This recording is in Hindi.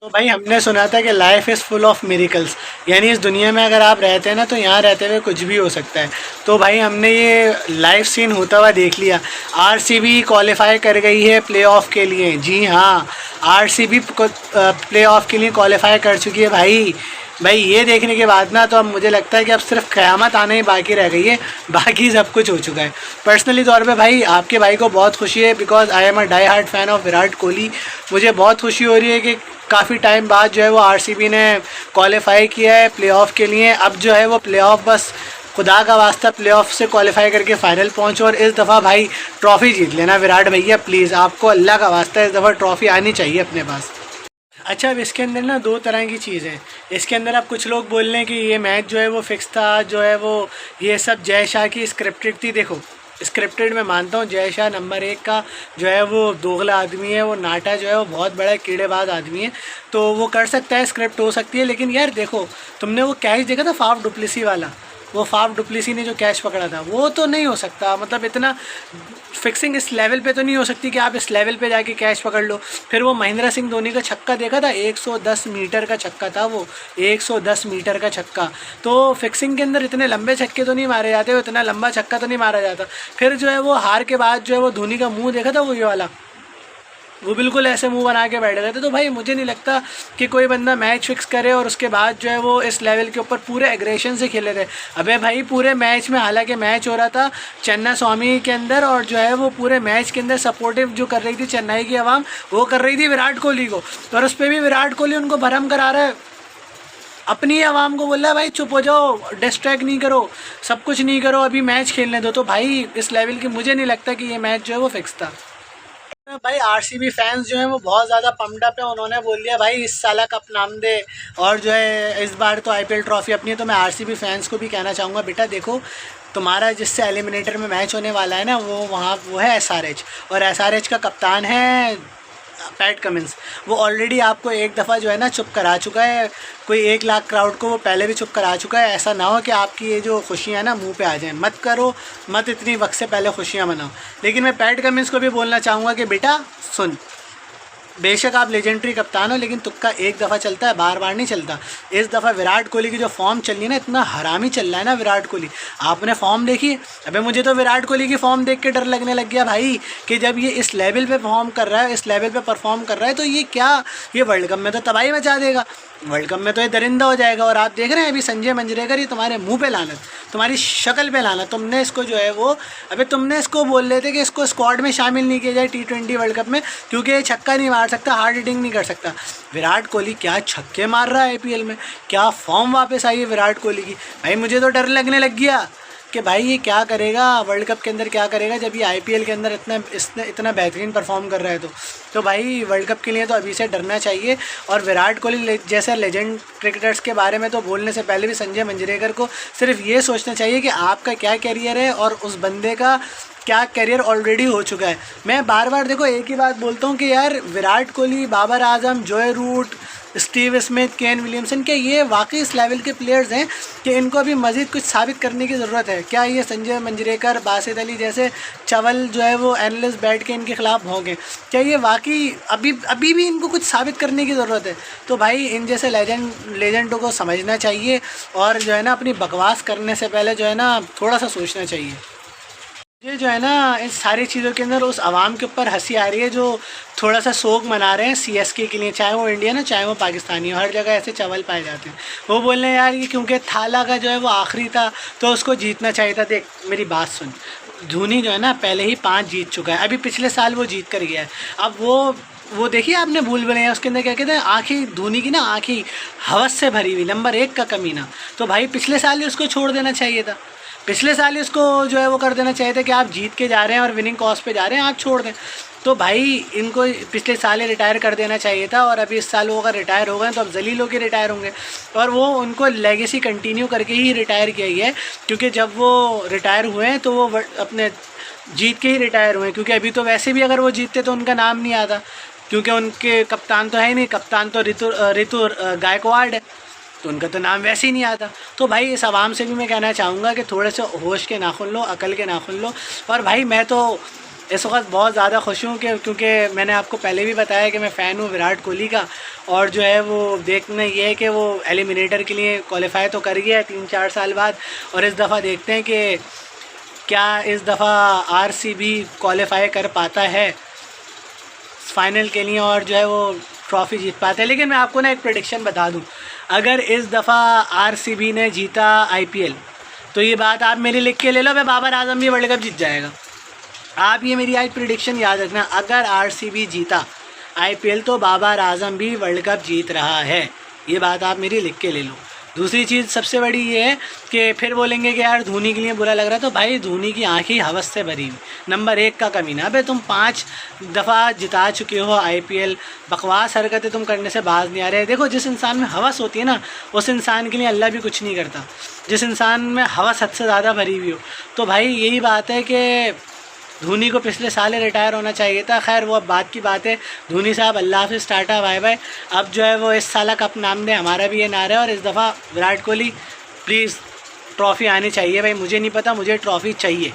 तो भाई हमने सुना था कि life is full of miracles, यानी इस दुनिया में अगर आप रहते हैं ना तो यहाँ रहते हुए कुछ भी हो सकता है। तो भाई हमने ये लाइव सीन होता हुआ देख लिया। आरसीबी क्वालिफाई कर गई है प्लेऑफ के लिए। जी हाँ, आरसीबी प्लेऑफ के लिए क्वालिफाई कर चुकी है भाई। भाई ये देखने के बाद ना तो अब मुझे लगता है कि अब सिर्फ क़यामत आना ही बाकी रह गई है, बाकी सब कुछ हो चुका है। पर्सनली तौर पे भाई आपके भाई को बहुत खुशी है, because I am a die hard fan of Virat Kohli. मुझे बहुत खुशी हो रही है कि काफ़ी टाइम बाद जो है वो आरसीबी ने क्वालिफाई किया है प्लेऑफ के लिए। अब जो है वो प्लेऑफ बस खुदा का वास्ता प्लेऑफ से क्वालिफाई करके फाइनल पहुंचो और इस दफ़ा भाई ट्रॉफ़ी जीत लेना विराट भैया प्लीज़। आपको अल्लाह का वास्ता इस दफ़ा ट्रॉफ़ी आनी चाहिए अपने पास। अच्छा, अब इसके अंदर ना दो तरह की चीज़ है। इसके अंदर अब कुछ लोग बोल रहे हैं कि ये मैच जो है वो फिक्स था, जो है वो ये सब जय शाह की स्क्रिप्टेड थी। देखो, स्क्रिप्टेड मैं मानता हूँ, जय शाह नंबर 1 का जो है वो दोगला आदमी है, वो नाटा जो है वो बहुत बड़ा कीड़ेबाज आदमी है, तो वो कर सकता है, स्क्रिप्ट हो सकती है। लेकिन यार देखो, तुमने वो कैच देखा था फाफ डुप्लेसी वाला, वो फाफ डुप्लेसी ने जो कैच पकड़ा था, वो तो नहीं हो सकता। मतलब इतना फिक्सिंग इस लेवल पे तो नहीं हो सकती कि आप इस लेवल पे जाके कैच पकड़ लो। फिर वो महेंद्र सिंह धोनी का छक्का देखा था, 110 मीटर का छक्का था वो, 110 मीटर का छक्का। तो फिक्सिंग के अंदर इतने लंबे छक्के तो नहीं मारे जाते, इतना लंबा छक्का तो नहीं मारा जाता। फिर जो है वो हार के बाद जो है वो धोनी का मुँह देखा था, वो ये वाला, वो बिल्कुल ऐसे मुंह बना के बैठ गए थे। तो भाई मुझे नहीं लगता कि कोई बंदा मैच फिक्स करे और उसके बाद जो है वो इस लेवल के ऊपर पूरे एग्रेशन से खेले थे। अबे भाई पूरे मैच में, हालांकि मैच हो रहा था चेन्नई स्वामी के अंदर, और जो है वो पूरे मैच के अंदर सपोर्टिव जो कर रही थी चेन्नई की आवाम, वो कर रही थी विराट कोहली को, और उस पर भी विराट कोहली उनको भरम करा रहा है। अपनी आवाम को बोल रहा है भाई चुप हो जाओ, डिस्ट्रैक्ट नहीं करो, सब कुछ नहीं करो, अभी मैच खेलने दो। तो भाई इस लेवल की मुझे नहीं लगता कि ये मैच जो है वो फिक्स था। भाई आरसीबी फैंस जो हैं वो बहुत ज़्यादा पम्प्ड अप है। उन्होंने बोल दिया भाई इस साल कप नाम दे, और जो है इस बार तो आईपीएल ट्रॉफी अपनी है। तो मैं आरसीबी फैंस को भी कहना चाहूँगा, बेटा देखो, तुम्हारा जिससे एलिमिनेटर में मैच होने वाला है ना, वो है एसआरएच, और एसआरएच का कप्तान है पैट कमिंस। वो ऑलरेडी आपको एक दफ़ा जो है ना चुप करा चुका है, कोई 1 लाख क्राउड को वो पहले भी चुप करा चुका है। ऐसा ना हो कि आपकी ये जो खुशियाँ ना मुंह पे आ जाएं, मत करो, मत इतनी वक्त से पहले खुशियाँ मनाओ। लेकिन मैं पैट कमिंस को भी बोलना चाहूँगा कि बेटा सुन, बेशक आप लेजेंडरी कप्तान हो, लेकिन तुक्का एक दफ़ा चलता है, बार बार नहीं चलता। इस दफ़ा विराट कोहली की जो फॉर्म चल रही है ना, इतना हरामी चल रहा है ना विराट कोहली। आपने फॉर्म देखी? अबे मुझे तो विराट कोहली की फॉर्म देख के डर लगने लग गया भाई, कि जब ये इस लेवल पे फॉर्म कर रहा है, इस लेवल पे परफॉर्म कर रहा है, तो ये क्या, ये वर्ल्ड कप में तो तबाही मचा देगा, वर्ल्ड कप में तो ये दरिंदा हो जाएगा। और आप देख रहे हैं अभी संजय मंजरेकर, ये तुम्हारे मुंह पे लानत, तुम्हारी शक्ल पे लानत। तुमने इसको जो है वो, अबे तुमने इसको बोल रहे थे कि इसको स्क्वाड में शामिल नहीं किया जाए T20 वर्ल्ड कप में, क्योंकि ये छक्का नहीं मार सकता, हार्ड हिटिंग नहीं कर सकता। विराट कोहली क्या छक्के मार रहा है आईपीएल में, क्या फॉर्म वापस आई है विराट कोहली की। भाई मुझे तो डर लगने लग गया कि भाई ये क्या करेगा वर्ल्ड कप के अंदर, क्या करेगा जब ये आईपीएल के अंदर इतना बेहतरीन परफॉर्म कर रहा है। तो भाई वर्ल्ड कप के लिए तो अभी से डरना चाहिए। और विराट कोहली जैसे लेजेंड क्रिकेटर्स के बारे में तो बोलने से पहले भी संजय मंजरेकर को सिर्फ ये सोचना चाहिए कि आपका क्या कैरियर है और उस बंदे का क्या कैरियर ऑलरेडी हो चुका है। मैं बार बार देखो एक ही बात बोलता हूँ कि यार Virat Kohli, Babar Azam, Joe Root, Steve Smith, Kane Williamson, के ये वाकई इस लेवल के प्लेयर्स हैं कि इनको अभी मज़ीद कुछ साबित करने की ज़रूरत है। क्या ये संजय मंजरेकर, बासित अली जैसे चवल जो है वो एनालिस्ट बैठ के इनके ख़िलाफ़ होंगे? क्या ये वाकई अभी भी इनको कुछ साबित करने की ज़रूरत है? तो भाई इन जैसे लेजेंडों को समझना चाहिए, और जो है ना अपनी बकवास करने से पहले जो है ना थोड़ा सा सोचना चाहिए। ये जो है ना इन सारी चीज़ों के अंदर उस आवाम के ऊपर हंसी आ रही है जो थोड़ा सा शोक मना रहे हैं सीएसके के लिए, चाहे वो इंडियन हो चाहे वो पाकिस्तानी हो, हर जगह ऐसे चवल पाए जाते हैं। वो बोल रहे हैं यार ये क्योंकि थाला का जो है वो आखिरी था तो उसको जीतना चाहिए था। देख मेरी बात सुन, धोनी जो है ना पहले ही 5 जीत चुका है, अभी पिछले साल वो जीत कर गया है। अब वो देखिए आपने भूल भुलैया उसके अंदर क्या कहते हैं, आँखें धोनी की ना, आँखें हवस से भरी हुई, नंबर 1 का कमीना। तो भाई पिछले साल ही उसको छोड़ देना चाहिए था, पिछले साल ही उसको जो है वो कर देना चाहिए था कि आप जीत के जा रहे हैं और विनिंग कॉस्ट पे जा रहे हैं, आप छोड़ दें। तो भाई इनको पिछले साल ही रिटायर कर देना चाहिए था, और अभी इस साल वो अगर रिटायर हो गए तो अब जलील होकर रिटायर होंगे, और वो उनको लेगेसी कंटिन्यू करके ही रिटायर किया गया है। क्योंकि जब वो रिटायर हुए हैं तो वो अपने जीत के ही रिटायर हुए हैं, क्योंकि अभी तो वैसे भी अगर वो जीतते तो उनका नाम नहीं आता, क्योंकि उनके कप्तान तो है ही नहीं, कप्तान तो ऋतु गायकवाड़ है, तो उनका तो नाम वैसे ही नहीं आता। तो भाई इस आवाम से भी मैं कहना चाहूँगा कि थोड़े से होश के नाखुन लो, अकल के नाखुन लो। और भाई मैं तो इस वक्त बहुत ज़्यादा खुश हूँ क्योंकि मैंने आपको पहले भी बताया कि मैं फ़ैन हूँ विराट कोहली का। और जो है वो देखना ये है कि वो एलिमिनेटर के लिए क्वालिफाई तो कर गया है 3-4 साल बाद, और इस दफ़ा देखते हैं कि क्या इस दफ़ा आरसीबी क्वालिफाई कर पाता है फाइनल के लिए और जो है वो ट्रॉफ़ी जीत पाते हैं। लेकिन मैं आपको ना एक प्रेडिक्शन बता दूं, अगर इस दफ़ा आरसीबी ने जीता आईपीएल तो ये बात आप मेरी लिख के ले लो, मैं बाबर आजम भी वर्ल्ड कप जीत जाएगा। आप ये मेरी आज प्रेडिक्शन याद रखना, अगर आरसीबी जीता आईपीएल तो बाबर आजम भी वर्ल्ड कप जीत रहा है। ये बात आप मेरी लिख के ले लो। दूसरी चीज़ सबसे बड़ी ये है कि फिर बोलेंगे कि यार धोनी के लिए बुरा लग रहा है, तो भाई धोनी की आंखें हवस से भरी हुई, नंबर 1 का कमीना। अबे तुम 5 दफ़ा जिता चुके हो आईपीएल, बकवास हरकतें तुम करने से बाज नहीं आ रहे। देखो जिस इंसान में हवस होती है ना, उस इंसान के लिए अल्लाह भी कुछ नहीं करता। जिस इंसान में हवस हद से ज़्यादा भरी हुई हो, तो भाई यही बात है कि धोनी को पिछले साल रिटायर होना चाहिए था। खैर वो अब बात की बात है। धोनी साहब अल्लाह हाफ़िज़, टाटा बाय बाय। अब जो है वो इस साल कप नाम दें, हमारा भी ये नारा है। और इस दफ़ा विराट कोहली प्लीज़ ट्रॉफ़ी आनी चाहिए भाई, मुझे नहीं पता, मुझे ट्रॉफ़ी चाहिए।